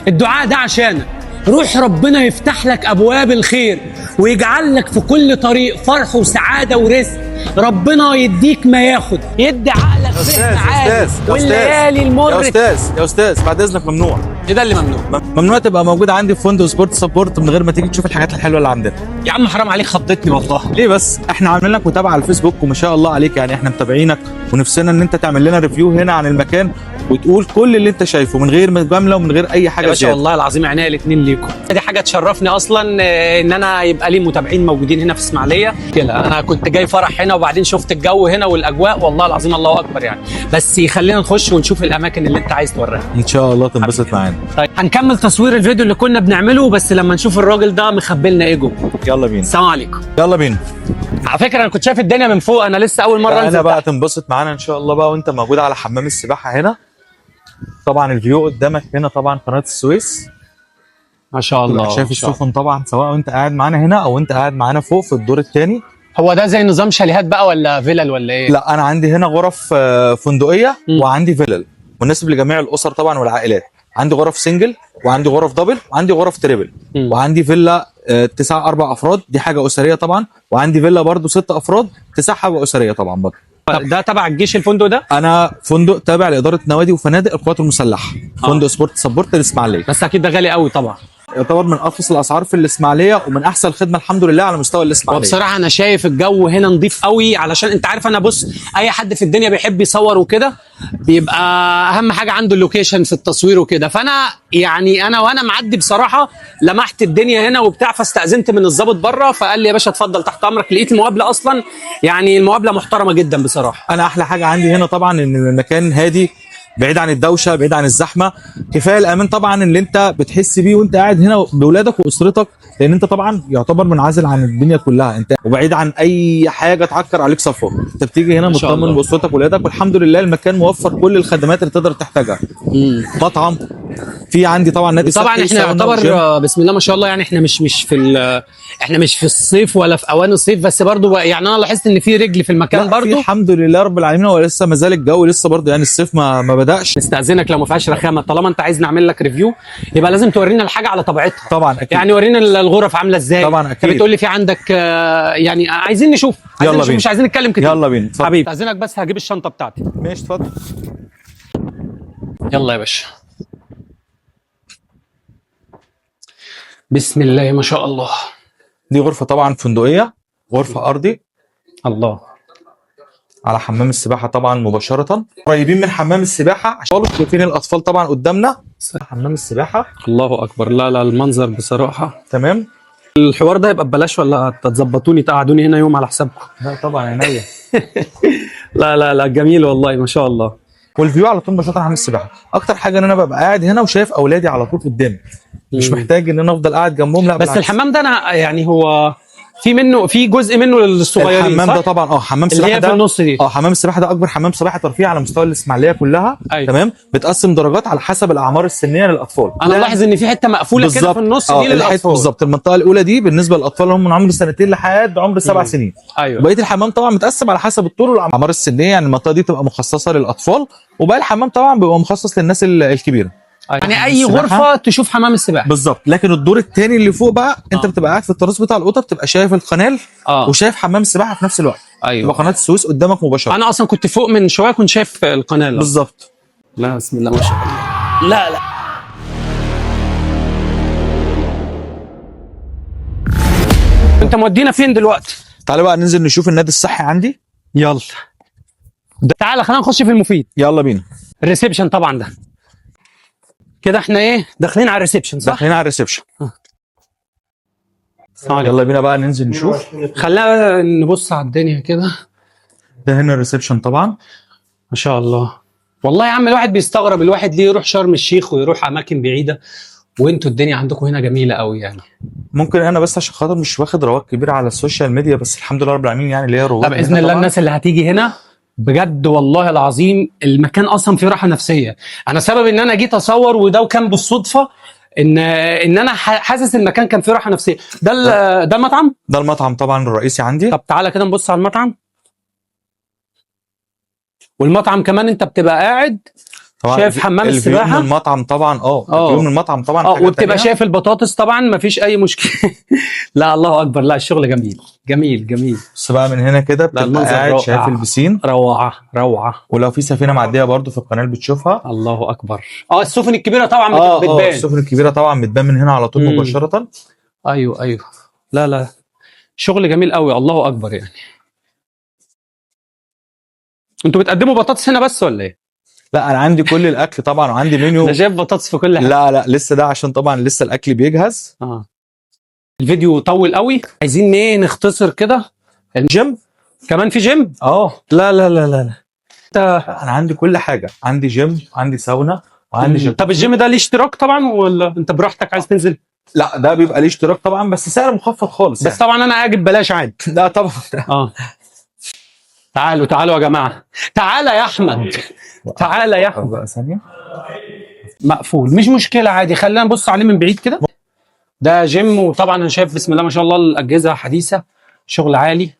الدعاء ده عشانك. روح ربنا يفتح لك ابواب الخير ويجعل لك في كل طريق فرح وسعاده ورزق. ربنا يديك ما ياخد، يدي عقلك فهم عالي والليالي المر. يا استاذ بعد اذنك ممنوع. ايه ده اللي ممنوع؟ ممنوع تبقى موجود عندي في فندق سبورت سبورت من غير ما تيجي تشوف الحاجات الحلوه اللي عندنا. يا عم حرام عليك، خضتني والله. ليه بس؟ احنا عاملين لك متابعه على الفيسبوك وما شاء الله عليك، يعني احنا متابعينك ونفسنا ان انت تعمل لنا ريفيو هنا عن المكان وتقول كل اللي انت شايفه من غير مجامله ومن غير اي حاجه يا باشا زياده. والله العظيم عينيا الاثنين ليكم، دي حاجه تشرفني اصلا ان انا يبقى لي متابعين موجودين هنا في اسماعيليه كده. انا كنت جاي فرح هنا وبعدين شفت الجو هنا والاجواء، والله العظيم الله اكبر يعني. بس خلينا نخش ونشوف الاماكن اللي انت عايز توريها. ان شاء الله تنبسط معانا. طيب هنكمل تصوير الفيديو اللي كنا بنعمله، بس لما نشوف الراجل ده مخبي لنا ايه جوه. يلا بينا. السلام عليكم. يلا بينا. على فكره انا كنت شايف الدنيا من فوق، انا لسه اول مره انزل. انا بقى تنبسط معانا ان شاء الله بقى وانت موجود على حمام السباحه هنا. طبعا الفيو قدامك هنا طبعا قناه السويس ما شاء الله. شايف السفن طبعا، سواء وانت قاعد معانا هنا او انت قاعد معانا فوق في الدور الثاني. هو ده زي نظام شاليهات بقى ولا فيلل ولا ايه؟ لا انا عندي هنا غرف فندقيه وعندي فيلل مناسب لجميع الاسر طبعا والعائلات. عندي غرف سنجل وعندي غرف دبل وعندي غرف تريبل وعندي فيلا تسع 4 افراد، دي حاجه اسريه طبعا، وعندي فيلا برضو 6 افراد تسع حاجه اسريه طبعا برضو. ده تبع الجيش الفندق ده؟ انا فندق تابع لاداره نوادي وفنادق القوات المسلحه. فندق سبورت سبورت الاسماعيليه. بس اكيد ده غالي قوي طبعا. يعتبر من ارخص الاسعار في الاسماعيليه ومن احسن الخدمه الحمد لله على مستوى الاسماعيليه. وبصراحه انا شايف الجو هنا نظيف قوي، علشان انت عارف انا بص اي حد في الدنيا بيحب يصور وكده بيبقى اهم حاجه عنده اللوكيشن في التصوير وكده. فانا يعني انا وانا معدي بصراحه لمحت الدنيا هنا وبتاع، فاستاذنت من الضابط بره فقال لي يا باشا اتفضل تحت امرك. لقيت المقابله اصلا يعني المقابله محترمه جدا بصراحه. انا احلى حاجه عندي هنا طبعا ان المكان هادي، بعيد عن الدوشه، بعيد عن الزحمه، كفايه الامان طبعا اللي انت بتحس بيه وانت قاعد هنا باولادك واسرتك، لان انت طبعا يعتبر منعزل عن الدنيا كلها انت وبعيد عن اي حاجه تعكر عليك صفوك. انت بتيجي هنا مطمن باسرتك واولادك، والحمد لله المكان موفر كل الخدمات اللي تقدر تحتاجها. مطعم، في عندي طبعا نادي طبعا احنا يعتبر بسم الله ما شاء الله يعني احنا مش في الصيف ولا في اوان الصيف، بس برضو يعني انا لاحظت ان في رجل في المكان برضو. الحمد لله رب العالمين، هو لسه ما زال الجو لسه برضو يعني الصيف ما بداش. نستاذنك لو ما فيهاش رخامه، طالما انت عايز نعمل لك ريفيو يبقى لازم تورينا الحاجه على طبيعتها. طبعا اكيد. يعني ورينا الغرف عامله ازاي. طبعا اكيد. بتقول لي في عندك يعني عايزين نشوف. يلا بينا. مش عايزين نتكلم كتير. يلا بينا حبيبي استاذنك بس هجيب الشنطه بتاعتي. ماشي اتفضل. يلا يا باشا. بسم الله ما شاء الله. دي غرفه طبعا فندقيه، غرفه ارضي. الله. على حمام السباحه طبعا مباشره، قريبين من حمام السباحه عشان شايفين الاطفال طبعا قدامنا. حمام السباحه. الله اكبر. لا المنظر بصراحه تمام. الحوار ده يبقى ببلاش ولا تظبطوني تقعدوني هنا يوم على حسابكم؟ لا طبعا عينيا. لا جميل والله ما شاء الله. والفيو على طول مباشره حمام السباحه. اكتر حاجه ان انا ببقى قاعد هنا وشايف اولادي على طول قدامي، مش محتاج ان انا افضل قاعد جنبهم. لا بس بالعكس. الحمام ده انا يعني هو في جزء منه للصغيرين. الحمام ده طبعا حمام السباحه اللي هي ده في النص دي. حمام السباحه ده اكبر حمام سباحه ترفيهي على مستوى الاسماعيليه كلها. أيوة. تمام. بتقسم درجات على حسب الاعمار السنيه للاطفال. انا ملاحظ ان في حته مقفوله كده في النص دي للاطفال. بالظبط. المنطقه الاولى دي بالنسبه للاطفال هم من عمر 2 لحد عمر 7 سنين. ايوه. بقيه الحمام طبعا متقسم على حسب الطول والاعمار السنيه، يعني المنطقه دي تبقى مخصصه للاطفال وباقي الحمام طبعا بيبقى مخصص للناس الكبيره. يعني اي غرفه تشوف حمام السباحه بالظبط. لكن الدور الثاني اللي فوق بقى انت بتبقى قاعد في التراس بتاع الاوضه، بتبقى شايف القناه وشايف حمام السباحه في نفس الوقت. ايوه. يبقى قناه السويس قدامك مباشره. انا اصلا كنت فوق من شويه كنت شايف القناه. بالظبط. لا بسم الله ما شاء الله. لا انت مودينا فين دلوقتي؟ تعالى بقى ننزل نشوف النادي الصحي عندي. يلا تعالى خلينا نخش في المفيد. يلا بينا. الريسبشن طبعا ده كده احنا ايه داخلين على الريسبشن صح؟ داخلين على الريسبشن. يلا بينا بقى ننزل نشوف. خلينا نبص على الدنيا كده. ده هنا الريسبشن طبعا. ما شاء الله. والله يا عم الواحد بيستغرب الواحد ليه يروح شرم الشيخ ويروح اماكن بعيده وانتوا الدنيا عندكم هنا جميله قوي يعني. ممكن انا بس عشان خاطر مش واخد رواج كبيره على السوشيال ميديا، بس الحمد لله رب العالمين يعني ليا رواج. باذن الله الناس اللي هتيجي هنا بجد والله العظيم المكان اصلا فيه راحه نفسيه. انا سبب ان انا جيت اصور وده كان بالصدفه ان انا حاسس المكان كان فيه راحه نفسيه. ده المطعم؟ ده المطعم طبعا الرئيسي عندي. طب تعالى كده نبص على المطعم. والمطعم كمان انت بتبقى قاعد طبعا شايف حمام الفيو السباحة؟ من المطعم طبعا الفيو من المطعم طبعا حاجة وبتبقى تانية. شايف البطاطس طبعا، مفيش اي مشكله. لا الله اكبر، لا الشغل جميل جميل جميل. بس بقى من هنا كده بتبقى المنظر قاعد رائع. شايف البسين، روعه روعه. ولو في سفينه معديه برضو في القناه بتشوفها. الله اكبر. السفن الكبيره طبعا بتبان. السفن الكبيره طبعا بتبان من هنا على طول مم. مباشره. ايوه ايوه. لا لا شغل جميل قوي، الله اكبر يعني. انتوا بتقدموا بطاطس هنا بس ولا ايه؟ لا انا عندي كل الاكل طبعا وعندي منيو. ده شايف بطاطس في كل حاجه. لا لسه ده عشان طبعا لسه الاكل بيجهز. الفيديو طول قوي، عايزين ايه نختصر كده. الجيم كمان في جيم؟ لا انا عندي كل حاجه، عندي جيم، عندي ساونا، وعندي جيم. طب الجيم ده ليه اشتراك طبعا ولا انت براحتك عايز تنزل؟ لا ده بيبقى ليه اشتراك طبعا بس سعر مخفض خالص بس يعني. طبعا انا اجي ببلاش عادي. لا طبعا. تعالوا يا جماعه، تعالى يا احمد، تعالى يا احمد. بقى ثانيه مقفول مش مشكله عادي، خلينا نبص عليه من بعيد كده. ده جيم، وطبعا انا شايف بسم الله ما شاء الله الاجهزه حديثه، شغل عالي.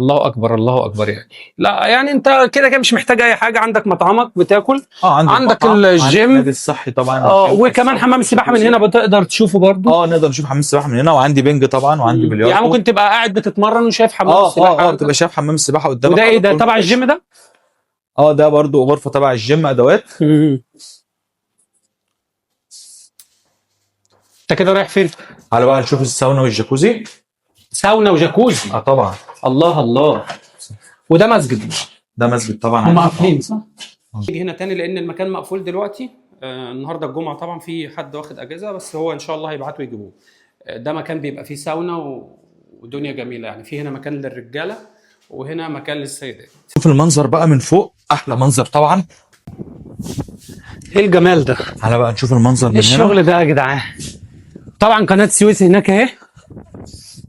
الله اكبر الله اكبر يعني. لا يعني انت كده كده مش محتاج اي حاجه، عندك مطعمك بتاكل، عندك الجيم، النادي الصحي طبعا. وكمان حمام السباحه من هنا بتقدر تشوفه برضه. نقدر نشوف حمام السباحه من هنا، وعندي بنج طبعا، وعندي بلياردو. يعني ممكن تبقى قاعد بتتمرن وشايف حمام السباحه. بتبقى شايف حمام السباحه قدامك. وده ايه ده تبع الجيم ده؟ ده برضو غرفه تبع الجيم، ادوات. انت كده رايح فين؟ على بقى نشوف الساونا والجاكوزي. ساونا وجاكوزي؟ طبعا. الله الله. وده مسجد؟ ده مسجد طبعا. هم قافلين صح؟ نيجي هنا تاني لان المكان مقفول دلوقتي. النهارده الجمعه طبعا في حد واخد اجازه، بس هو ان شاء الله هيبعتوا يجيبوه. ده مكان بيبقى فيه ساونا ودنيا جميله يعني. في هنا مكان للرجاله وهنا مكان للسيدات. شوف المنظر بقى من فوق، احلى منظر طبعا. ايه الجمال ده؟ على بقى نشوف المنظر من هنا. الشغل ده يا جدعان. طبعا قناه السويس هناك اهي.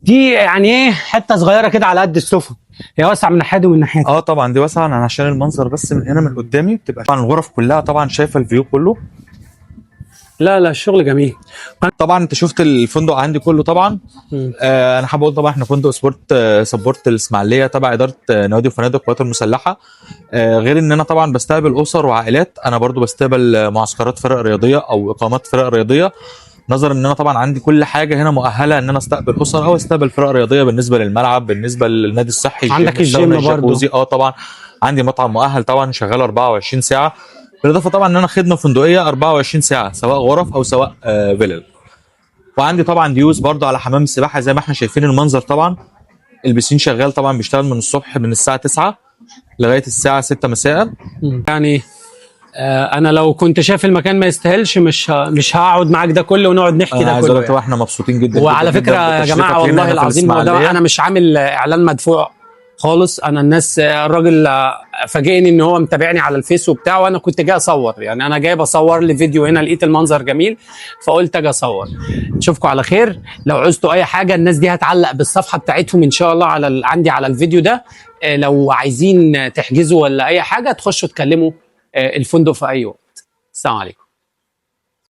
دي يعني ايه حته صغيره كده على قد السفن، هي واسعه من ناحيه ومن ناحيه. طبعا دي واسعه عشان المنظر بس من هنا من قدامي بتبقى طبعا الغرف كلها طبعا شايفه الفيو كله. لا الشغل جميل. طبعا انت شفت الفندق عندي كله طبعا. انا حابب اقول طبعا احنا فندق سبورت الاسماعيليه تبع اداره نوادي وفنادق القوات المسلحه. غير ان انا طبعا بستقبل اسر وعائلات، انا برضو بستقبل معسكرات فرق رياضيه او اقامات فرق رياضيه. نظرا ان انا طبعا عندي كل حاجه هنا مؤهله ان انا استقبل اسر او استقبل فرق رياضيه، بالنسبه للملعب، بالنسبه للنادي الصحي، عندك الجيم برضو. طبعا عندي مطعم مؤهل طبعا شغال 24 ساعه، بالاضافه طبعا ان انا خدمه فندقيه 24 ساعه سواء غرف او سواء فيلل. وعندي طبعا ديوز برضو على حمام السباحه زي ما احنا شايفين المنظر طبعا. البسين شغال طبعا، بيشتغل من الصبح من الساعه 9 لغايه الساعه 6 مساء. يعني انا لو كنت شايف المكان ما يستاهلش مش هقعد معاك ده كله ونقعد نحكي ده كله يعني. احنا مبسوطين جدا. وعلى فكره يا جماعه والله العظيم انا مش عامل اعلان مدفوع خالص. انا الناس الراجل فاجئني ان هو متابعني على الفيس وبتاع، وانا كنت جاي اصور يعني. انا جاي بصور لي فيديو هنا، لقيت المنظر جميل فقلت اجي اصور. نشوفكم على خير. لو عوزتوا اي حاجه الناس دي هتعلق بالصفحه بتاعتهم ان شاء الله عندي على الفيديو ده. لو عايزين تحجزوا ولا اي حاجه تخشوا تكلموا الفندق في اي وقت. السلام عليكم.